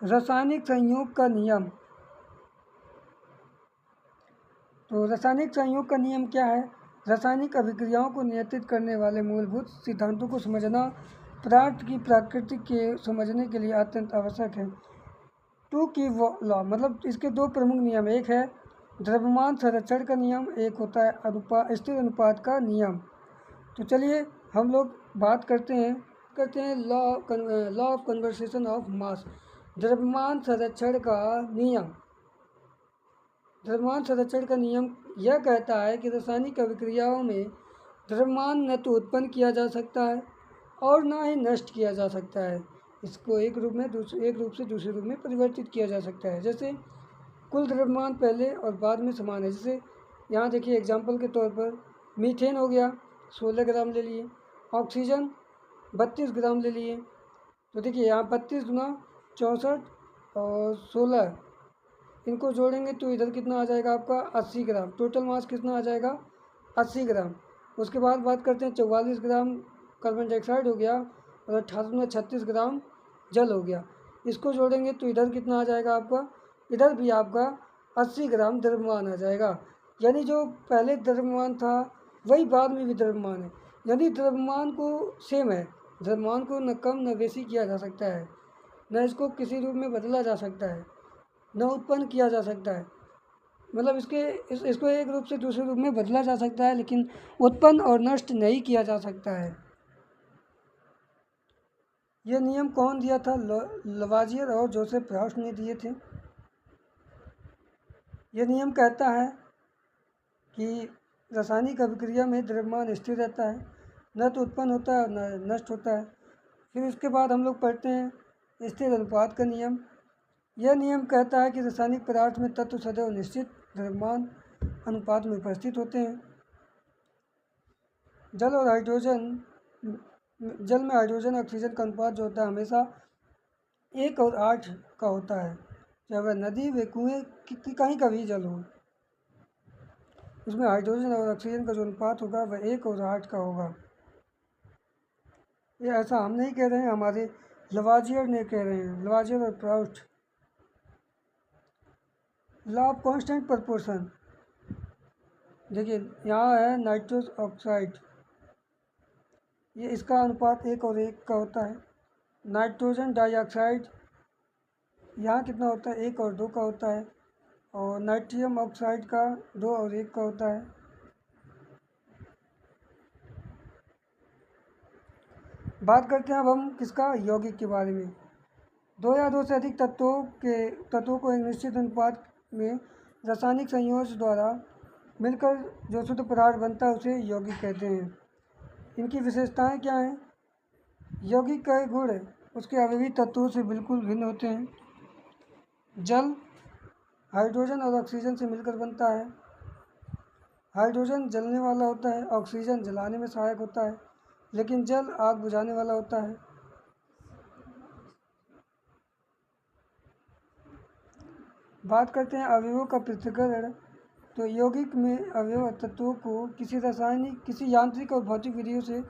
रासायनिक संयोग का नियम। तो रासायनिक संयोग का नियम क्या है? रासायनिक अभिक्रियाओं को नियंत्रित करने वाले मूलभूत सिद्धांतों को समझना पदार्थ की प्रकृति के समझने के लिए अत्यंत आवश्यक है। टू की लॉ मतलब इसके दो प्रमुख नियम, एक है द्रव्यमान संरक्षण का नियम, एक होता है स्थिर अनुपात का नियम। तो चलिए हम लोग बात करते हैं law of conversation of mass, द्रव्यमान संरक्षण का नियम। द्रव्यमान संरक्षण का नियम यह कहता है कि रासायनिक अभिक्रियाओं में द्रव्यमान न तो उत्पन्न किया जा सकता है और न ही नष्ट किया जा सकता है। इसको एक रूप से दूसरे रूप में परिवर्तित किया जा सकता है। जैसे कुल द्रव्यमान पहले और बाद में समान है। जैसे यहाँ देखिए एग्जाम्पल के तौर पर मीथेन हो गया 16 ग्राम ले लिए, ऑक्सीजन 32 ग्राम ले लिए। तो देखिए यहाँ 32 गुना 64 और 16 इनको जोड़ेंगे तो इधर कितना आ जाएगा आपका 80 ग्राम। टोटल मास कितना आ जाएगा 80 ग्राम। उसके बाद बात करते हैं 44 ग्राम कार्बन डाइऑक्साइड हो गया और 36 ग्राम जल हो गया। इसको जोड़ेंगे तो इधर कितना आ जाएगा आपका, इधर भी आपका 80 ग्राम द्रव्यमान आ जाएगा। यानी जो पहले द्रव्यमान था वही बाद में भी द्रव्यमान है। यानी द्रव्यमान को सेम है, द्रव्यमान को न कम न बेशी किया जा सकता है, न इसको किसी रूप में बदला जा सकता है, न उत्पन्न किया जा सकता है। मतलब इसको एक रूप से दूसरे रूप में बदला जा सकता है, लेकिन उत्पन्न और नष्ट नहीं किया जा सकता है। यह नियम कौन दिया था? लवाजियर और जोसेफ प्रॉस्ट ने दिए थे। यह नियम कहता है कि रासायनिक अभिक्रिया में द्रव्यमान स्थिर रहता है, न तो उत्पन्न होता है और न नष्ट होता है। फिर उसके बाद हम लोग पढ़ते हैं स्थिर अनुपात का नियम। यह नियम कहता है कि रासायनिक पदार्थ में तत्व सदैव निश्चित द्रव्यमान अनुपात में उपस्थित होते हैं। जल में हाइड्रोजन ऑक्सीजन का अनुपात जो होता है हमेशा 1 और 8 का होता है। चाहे वह नदी व कुएँ कहीं का भी जल हो, उसमें हाइड्रोजन और ऑक्सीजन का जो अनुपात होगा वह 1 और 8 का होगा। ये ऐसा हम नहीं कह रहे हैं, हमारे लवाजियर ने कह रहे हैं, लवाजियर और Proust. Law of constant proportion, देखिए यहाँ है नाइट्रस ऑक्साइड, ये इसका अनुपात 1 और 1 का होता है। नाइट्रोजन डाइऑक्साइड यहाँ कितना होता है 1 और 2 का होता है, और नाइट्रियम ऑक्साइड का 2 और 1 का होता है। बात करते हैं अब हम किसका, यौगिक के बारे में। 2 या 2 से अधिक तत्वों को एक निश्चित अनुपात में रासायनिक संयोजन द्वारा मिलकर जो शुद्ध पदार्थ बनता है उसे यौगिक कहते हैं। इनकी विशेषताएं क्या हैं? यौगिक का गुण उसके अवयवी तत्वों से बिल्कुल भिन्न होते हैं। जल हाइड्रोजन और ऑक्सीजन से मिलकर बनता है। हाइड्रोजन जलने वाला होता है, ऑक्सीजन जलाने में सहायक होता है, लेकिन जल आग बुझाने वाला होता है। बात करते हैं अवयवों का पृथक्करण। तो यौगिक में अवयव तत्वों को किसी यांत्रिक और भौतिक विधियों से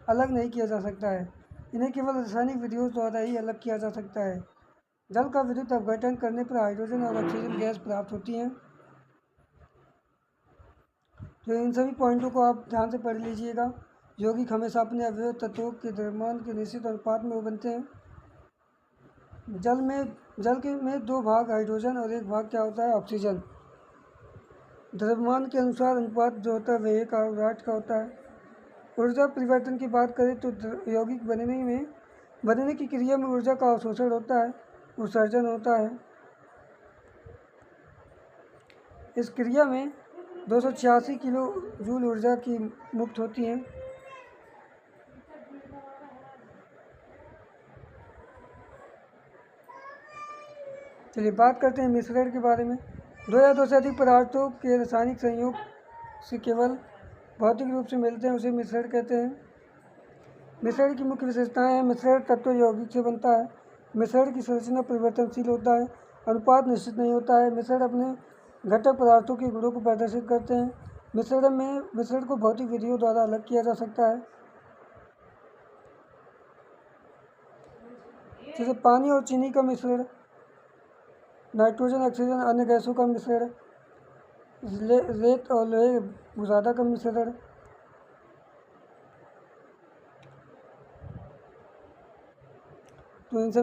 अलग नहीं किया जा सकता है। इन्हें केवल रासायनिक विधियों द्वारा ही अलग किया जा सकता है। जल का विद्युत अपघटन करने पर हाइड्रोजन और ऑक्सीजन गैस प्राप्त होती हैं। तो इन सभी पॉइंटों को आप ध्यान से पढ़ लीजिएगा। यौगिक हमेशा अपने अवयव तत्वों के द्रव्यमान के निश्चित अनुपात में बनते हैं। जल में 2 भाग हाइड्रोजन और 1 भाग क्या होता है, ऑक्सीजन। द्रव्यमान के अनुसार अनुपात जो होता है वह 1 और 8 का होता है। ऊर्जा परिवर्तन की बात करें तो यौगिक बनने की क्रिया में ऊर्जा का अवशोषण होता है, उत्सर्जन होता है। इस क्रिया में 286 किलो जूल ऊर्जा की मुक्त होती है। चलिए बात करते हैं मिश्रण के बारे में। 2 या 2 से अधिक पदार्थों के रासायनिक संयोग से केवल भौतिक रूप से मिलते हैं उसे मिश्रण कहते हैं। मिश्रण की मुख्य विशेषताएं हैं। मिश्रण तत्व यौगिक से बनता है। मिश्रण की संरचना परिवर्तनशील होता है। अनुपात निश्चित नहीं होता है। मिश्रण अपने घटक पदार्थों के गुणों को प्रदर्शित करते हैं। मिश्रण को भौतिक विधियों द्वारा अलग किया जा सकता है। जैसे पानी और चीनी का मिश्रण, नाइट्रोजन, ऑक्सीजन, अन्य गैसों का मिश्रण, रेत और लोहे बुरादा का मिश्रण, तो इन सब